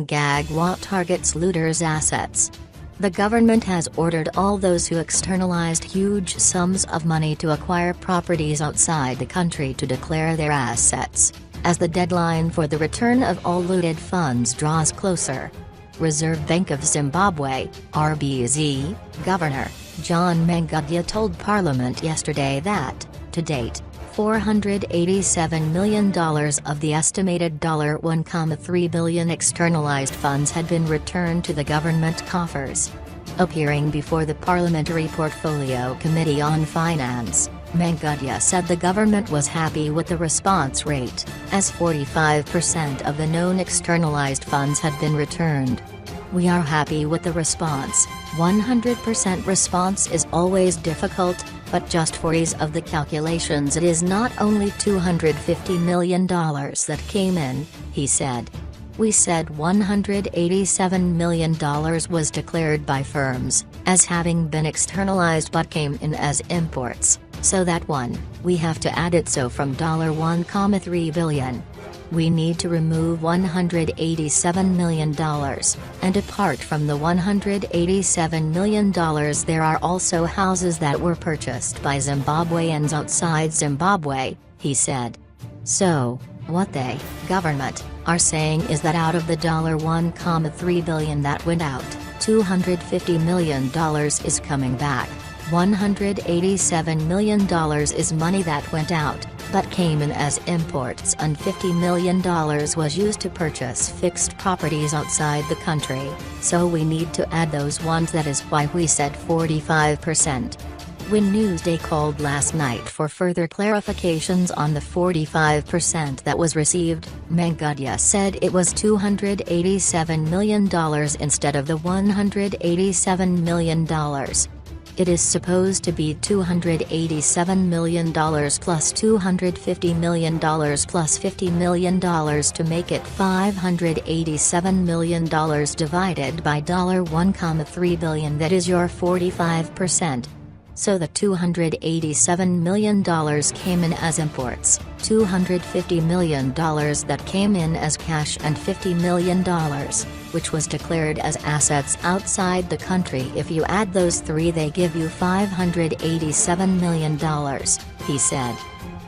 Mnangagwa targets looters' assets. The government has ordered all those who externalized huge sums of money to acquire properties outside the country to declare their assets, as the deadline for the return of all looted funds draws closer. Reserve Bank of Zimbabwe, RBZ, Governor John Mangudya told Parliament yesterday that, to date, $487 million of the estimated $1.3 billion externalized funds had been returned to the government coffers. Appearing before the Parliamentary Portfolio Committee on Finance, Mangudya said the government was happy with the response rate, as 45% of the known externalized funds had been returned. "We are happy with the response. 100% response is always difficult, but just for ease of the calculations it is not only $250 million that came in," he said. "We said $187 million was declared by firms as having been externalized but came in as imports, so that we have to add it, so from $1.3 billion. We need to remove $187 million, and apart from the $187 million there are also houses that were purchased by Zimbabweans outside Zimbabwe," he said. "So, what they, government, are saying is that out of the $1.3 billion that went out, $250 million is coming back. $187 million is money that went out, but came in as imports, and $50 million was used to purchase fixed properties outside the country, so we need to add those ones. That is why we said 45%. When Newsday called last night for further clarifications on the 45% that was received, Mangudya said it was $287 million instead of the $187 million. It is supposed to be $287 million plus $250 million plus $50 million to make it $587 million divided by $1.3 billion, that is your 45%. So the $287 million came in as imports, $250 million that came in as cash, and $50 million, which was declared as assets outside the country. If you add those three they give you $587 million, he said.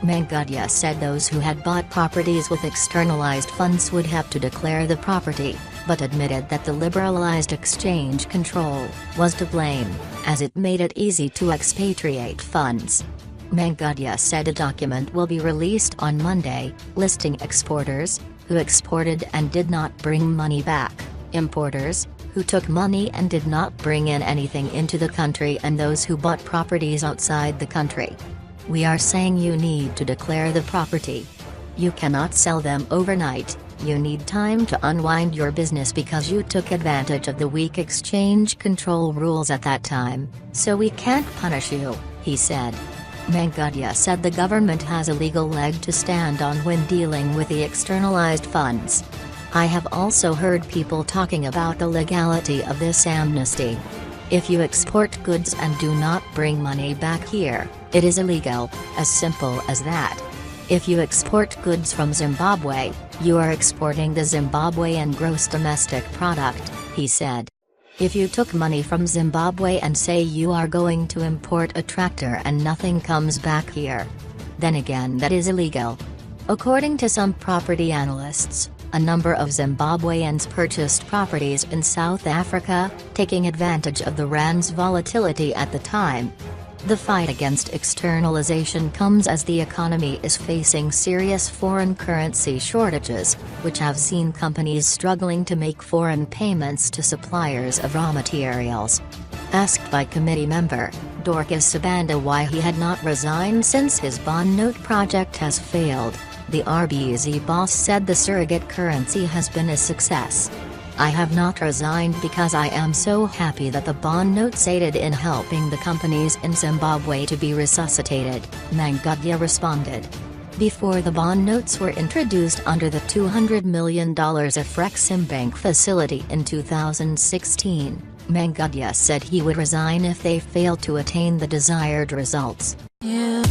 Mangudya said those who had bought properties with externalized funds would have to declare the property, but admitted that the liberalized exchange control was to blame, as it made it easy to expatriate funds. Mangudya said a document will be released on Monday, listing exporters, who exported and did not bring money back, importers, who took money and did not bring in anything into the country, and those who bought properties outside the country. "We are saying you need to declare the property. You cannot sell them overnight. You need time to unwind your business because you took advantage of the weak exchange control rules at that time, so we can't punish you," he said. Mangudya said the government has a legal leg to stand on when dealing with the externalized funds. "I have also heard people talking about the legality of this amnesty. If you export goods and do not bring money back here, it is illegal, as simple as that. If you export goods from Zimbabwe, you are exporting the Zimbabwean gross domestic product," he said. "If you took money from Zimbabwe and say you are going to import a tractor and nothing comes back here, then again that is illegal." According to some property analysts, a number of Zimbabweans purchased properties in South Africa, taking advantage of the rand's volatility at the time. The fight against externalization comes as the economy is facing serious foreign currency shortages, which have seen companies struggling to make foreign payments to suppliers of raw materials. Asked by committee member Dorcas Sibanda why he had not resigned since his bond note project has failed, the RBZ boss said the surrogate currency has been a success. "I have not resigned because I am so happy that the bond notes aided in helping the companies in Zimbabwe to be resuscitated," Mangudya responded. Before the bond notes were introduced under the $200 million Afrexim Bank facility in 2016, Mangudya said he would resign if they failed to attain the desired results. Yeah.